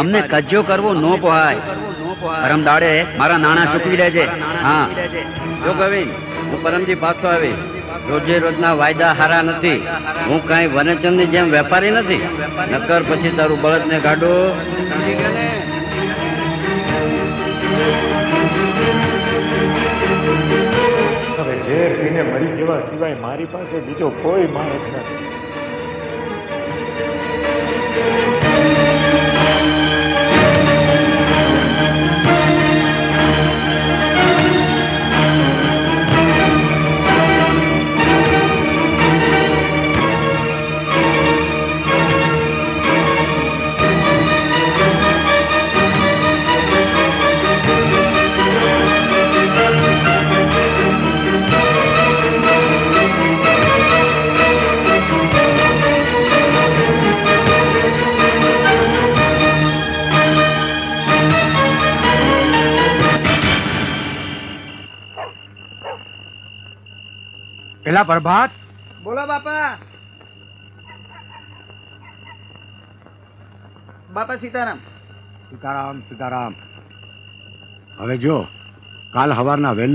અમને કજ્જો કરવો નો પોહાય. પરમ દાડે મારા નાણાં ચૂકવી લેજે. હા જો ગવિન, હું પરમજી પાછો આવી. રોજે રોજના વાયદા હારા નથી. હું કાંઈ વનચંદની જેમ વેપારી નથી. નકર પછી તારું બળદને ગાડું. હવે ઝેર પીને મરી જવા સિવાય મારી પાસે બીજો કોઈ માણસ નથી. પેલા પ્રભાત, બોલો બાપા. બાપા સીતારામ. સીતારામ સીતારામ. હવે જો, કાલ સવારના વહેલું